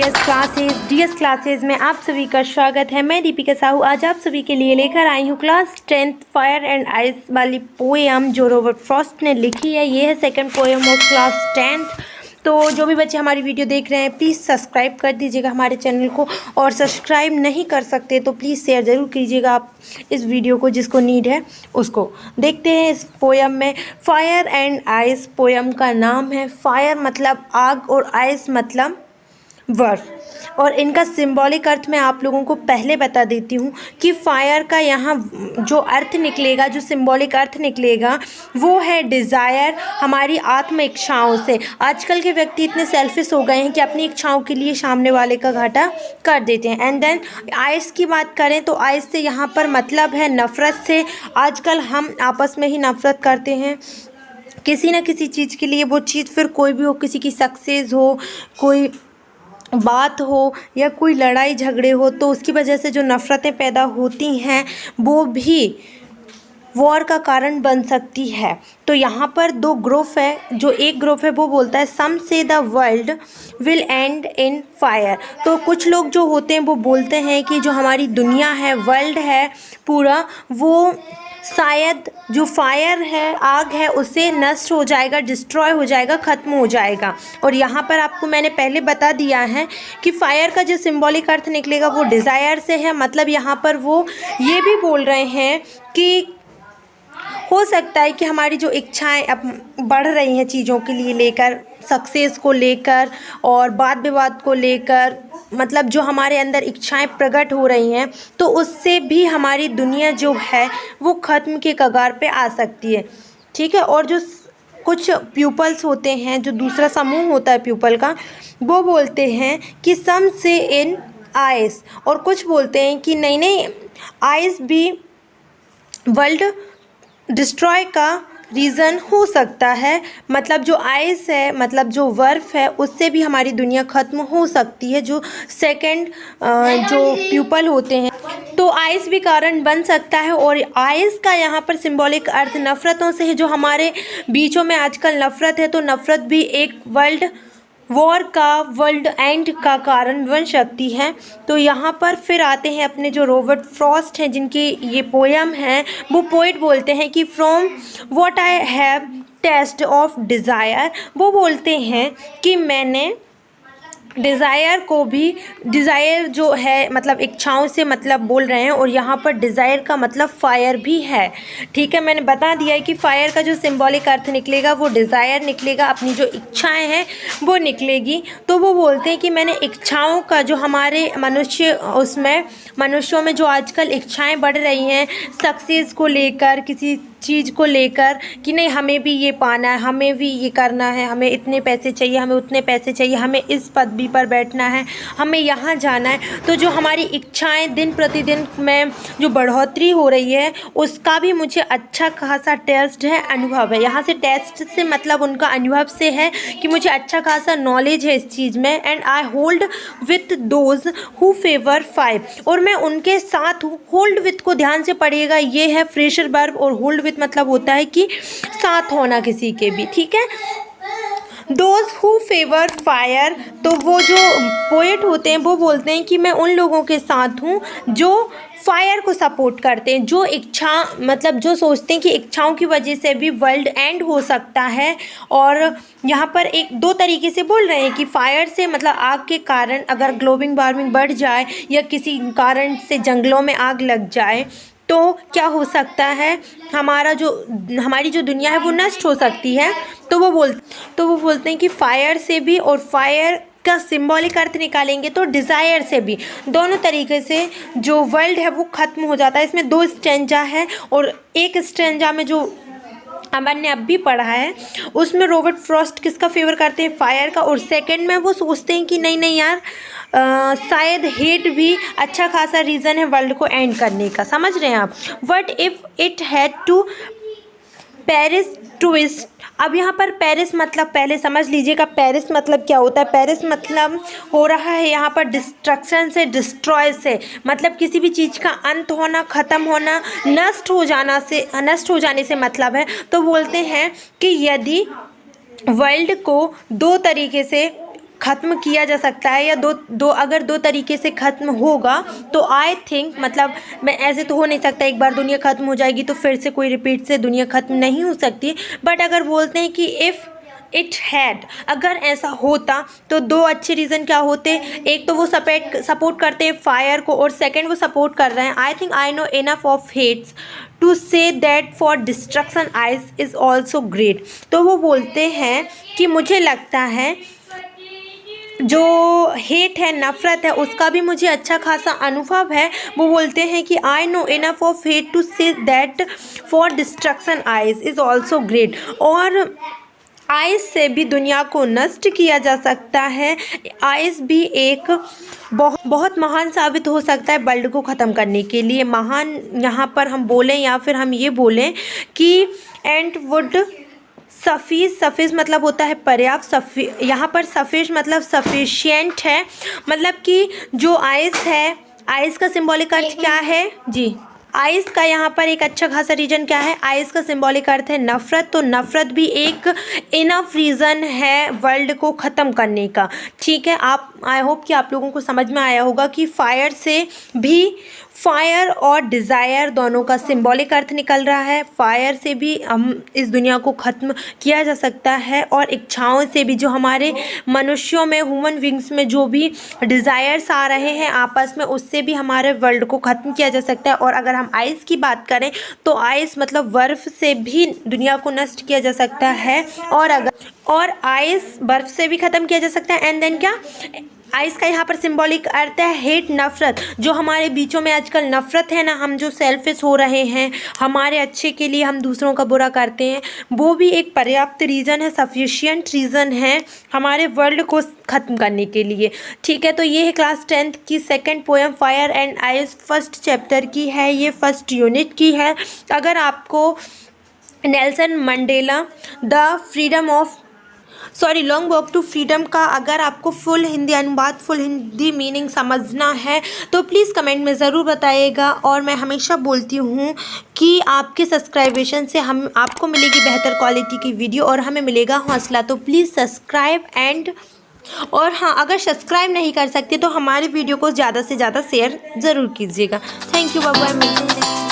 DS classes में आप सभी का स्वागत है। मैं दीपिका साहू आज आप सभी के लिए लेकर आई हूँ class 10th fire and ice वाली पोएम जो रॉबर्ट फ्रॉस्ट ने लिखी है। ये है second poem of class 10th। तो जो भी बच्चे हमारी वीडियो देख रहे हैं प्लीज़ सब्सक्राइब कर दीजिएगा हमारे चैनल को, और सब्सक्राइब नहीं कर सकते तो प्लीज़ शेयर ज़रूर कीजिएगा आप इस वीडियो को, जिसको नीड है उसको। देखते हैं इस पोएम में। फायर एंड आइस पोएम का नाम है। फायर मतलब आग और आइस मतलब बर्फ, और इनका सिंबॉलिक अर्थ मैं आप लोगों को पहले बता देती हूँ कि फायर का यहाँ जो अर्थ निकलेगा, जो सिंबॉलिक अर्थ निकलेगा वो है डिज़ायर, हमारी आत्म इच्छाओं से। आजकल के व्यक्ति इतने सेल्फिश हो गए हैं कि अपनी इच्छाओं के लिए सामने वाले का घाटा कर देते हैं। एंड देन आइस की बात करें तो आइस से यहाँ पर मतलब है नफ़रत से। आजकल हम आपस में ही नफ़रत करते हैं किसी न किसी चीज़ के लिए, वो चीज़ फिर कोई भी हो, किसी की सक्सेस हो, कोई बात हो या कोई लड़ाई झगड़े हो, तो उसकी वजह से जो नफ़रतें पैदा होती हैं वो भी वॉर का कारण बन सकती है। तो यहाँ पर दो ग्रुप है। जो एक ग्रुप है वो बोलता है सम से the world will and in fire. तो कुछ लोग जो होते हैं वो बोलते हैं कि जो हमारी दुनिया है, वर्ल्ड है पूरा, वो शायद जो फायर है, आग है, उससे नष्ट हो जाएगा, डिस्ट्रॉय हो जाएगा, ख़त्म हो जाएगा। और यहाँ पर आपको मैंने पहले बता दिया है कि फायर का जो सिंबॉलिक अर्थ निकलेगा वो डिज़ायर से है। मतलब यहाँ पर वो ये भी बोल रहे हैं कि हो सकता है कि हमारी जो इच्छाएं अब बढ़ रही हैं चीज़ों के लिए लेकर, सक्सेस को लेकर और वाद विवाद को लेकर, मतलब जो हमारे अंदर इच्छाएं प्रकट हो रही हैं, तो उससे भी हमारी दुनिया जो है वो ख़त्म के कगार पे आ सकती है। ठीक है। और जो कुछ प्यूपल्स होते हैं, जो दूसरा समूह होता है प्यूपल का, वो बोलते हैं कि सम से इन आइस, और कुछ बोलते हैं कि नहीं आइस भी वर्ल्ड डिस्ट्रॉय का रीज़न हो सकता है। मतलब जो आइस है, मतलब जो बर्फ है, उससे भी हमारी दुनिया ख़त्म हो सकती है। जो सेकंड जो प्यूपल होते हैं, तो आइस भी कारण बन सकता है। और आइस का यहाँ पर सिंबॉलिक अर्थ नफ़रतों से है। जो हमारे बीचों में आजकल नफ़रत है, तो नफ़रत भी एक वर्ल्ड वॉर का, वर्ल्ड एंड का कारण बन सकती है। तो यहाँ पर फिर आते हैं अपने जो रॉबर्ट फ्रॉस्ट हैं, जिनकी ये पोएम है। वो पोइट बोलते हैं कि from what I have taste of desire. वो बोलते हैं कि मैंने डिज़ायर को भी, डिज़ायर जो है मतलब इच्छाओं से मतलब बोल रहे हैं, और यहाँ पर डिज़ायर का मतलब फायर भी है। ठीक है, मैंने बता दिया है कि फायर का जो सिंबॉलिक अर्थ निकलेगा वो डिज़ायर निकलेगा, अपनी जो इच्छाएं हैं वो निकलेगी। तो वो बोलते हैं कि मैंने इच्छाओं का, जो हमारे मनुष्यों में जो आजकल इच्छाएं बढ़ रही हैं सक्सेस को लेकर, किसी चीज़ को लेकर कि नहीं हमें भी ये पाना है, हमें भी ये करना है, हमें इतने पैसे चाहिए, हमें उतने पैसे चाहिए, हमें इस पदवी पर बैठना है, हमें यहाँ जाना है। तो जो हमारी इच्छाएं दिन प्रतिदिन में जो बढ़ोतरी हो रही है, उसका भी मुझे अच्छा खासा टेस्ट है, अनुभव है। यहाँ से टेस्ट से मतलब उनका अनुभव से है कि मुझे अच्छा खासा नॉलेज है इस चीज़ में। And I hold with those who favour five, और मैं उनके साथ हूँ। होल्ड विथ को ध्यान से पढ़िएगा, ये है फ्रेशर वर्ब, और होल्ड विथ मतलब होता है कि साथ होना किसी के भी। ठीक है। दोज हु फेवर फायर, तो वो जो पोएट होते हैं वो बोलते हैं कि मैं उन लोगों के साथ हूँ जो फायर को सपोर्ट करते हैं, जो इच्छा मतलब जो सोचते हैं कि इच्छाओं की वजह से भी वर्ल्ड एंड हो सकता है। और यहाँ पर एक दो तरीके से बोल रहे हैं कि फायर से मतलब आग के कारण अगर ग्लोबल वार्मिंग बढ़ जाए या किसी कारण से जंगलों में आग लग जाए, तो क्या हो सकता है, हमारी जो दुनिया है वो नष्ट हो सकती है। तो वो बोलते हैं कि फायर से भी, और फायर का सिंबॉलिक अर्थ निकालेंगे तो डिज़ायर से भी, दोनों तरीके से जो वर्ल्ड है वो ख़त्म हो जाता है। इसमें दो स्टेंजा है, और एक स्टेंजा में जो अमन ने अब भी पढ़ा है उसमें रॉबर्ट फ्रॉस्ट किसका फेवर करते हैं, फायर का। और सेकंड में वो सोचते हैं कि नहीं यार शायद हेट भी अच्छा खासा रीज़न है वर्ल्ड को एंड करने का। समझ रहे हैं आप। What if it had to perish twice. अब यहाँ पर पेरिस मतलब पहले समझ लीजिएगा पेरिस मतलब क्या होता है। पेरिस मतलब हो रहा है यहाँ पर डिस्ट्रक्शन से, डिस्ट्रॉय से, मतलब किसी भी चीज़ का अंत होना, ख़त्म होना, नष्ट हो जाने से मतलब है। तो बोलते हैं कि यदि वर्ल्ड को दो तरीके से ख़त्म किया जा सकता है, या अगर दो तरीके से ख़त्म होगा तो आई थिंक, मतलब मैं ऐसे तो हो नहीं सकता एक बार दुनिया ख़त्म हो जाएगी तो फिर से कोई रिपीट से दुनिया ख़त्म नहीं हो सकती। बट अगर बोलते हैं कि इफ़ इट हैड, अगर ऐसा होता तो दो अच्छे रीज़न क्या होते, एक तो वो सपोर्ट करते हैं फायर को, और सेकंड वो सपोर्ट कर रहे हैं I think I know enough of hates to say that for destruction ice is also great. तो वो बोलते हैं कि मुझे लगता है जो हेट है, नफ़रत है, उसका भी मुझे अच्छा खासा अनुभव है। वो बोलते हैं कि I know enough of hate to say that for destruction ice is also great. और आइस से भी दुनिया को नष्ट किया जा सकता है। आइस भी एक बहुत महान साबित हो सकता है वर्ल्ड को ख़त्म करने के लिए। महान यहाँ पर हम बोलें या फिर हम ये बोलें कि एंड वुड सफीस मतलब होता है पर्याप्त, यहाँ पर सफीस मतलब सफिशिएंट है, मतलब कि जो आइस है, आइस का सिंबॉलिक अर्थ क्या है जी, आइस का यहाँ पर एक अच्छा खासा रीजन क्या है, आइस का सिंबॉलिक अर्थ है नफ़रत। तो नफ़रत भी एक इनफ रीज़न है वर्ल्ड को ख़त्म करने का। ठीक है, आप आई होप कि आप लोगों को समझ में आया होगा कि फायर से भी, फायर और डिज़ायर दोनों का सिंबॉलिक अर्थ निकल रहा है। फायर से भी हम इस दुनिया को ख़त्म किया जा सकता है, और इच्छाओं से भी, जो हमारे मनुष्यों में, ह्यूमन बींग्स में जो भी डिज़ायर्स आ रहे हैं आपस में, उससे भी हमारे वर्ल्ड को ख़त्म किया जा सकता है। और अगर हम आइस की बात करें तो आइस मतलब बर्फ़ से भी दुनिया को नष्ट किया जा सकता है, और आइस बर्फ़ से भी ख़त्म किया जा सकता है। एंड देन क्या, आइस का यहाँ पर सिंबॉलिक अर्थ है हेट, नफ़रत। जो हमारे बीचों में आजकल नफ़रत है ना, हम जो सेल्फिश हो रहे हैं, हमारे अच्छे के लिए हम दूसरों का बुरा करते हैं, वो भी एक पर्याप्त रीज़न है, सफिशिएंट रीज़न है हमारे वर्ल्ड को ख़त्म करने के लिए। ठीक है, तो ये है क्लास 10th की second poem fire and ice, first chapter की है, ये फर्स्ट यूनिट की है। अगर आपको Nelson Mandela long walk to freedom का अगर आपको फुल हिंदी अनुवाद, फुल हिंदी मीनिंग समझना है तो प्लीज़ कमेंट में ज़रूर बताइएगा। और मैं हमेशा बोलती हूँ कि आपके सब्सक्राइबेशन से आपको मिलेगी बेहतर क्वालिटी की वीडियो और हमें मिलेगा हौसला। तो प्लीज़ सब्सक्राइब और हाँ, अगर सब्सक्राइब नहीं कर सकते तो हमारी वीडियो को ज़्यादा से ज़्यादा शेयर ज़रूर कीजिएगा। थैंक यू, बाय बाय, मिलते हैं।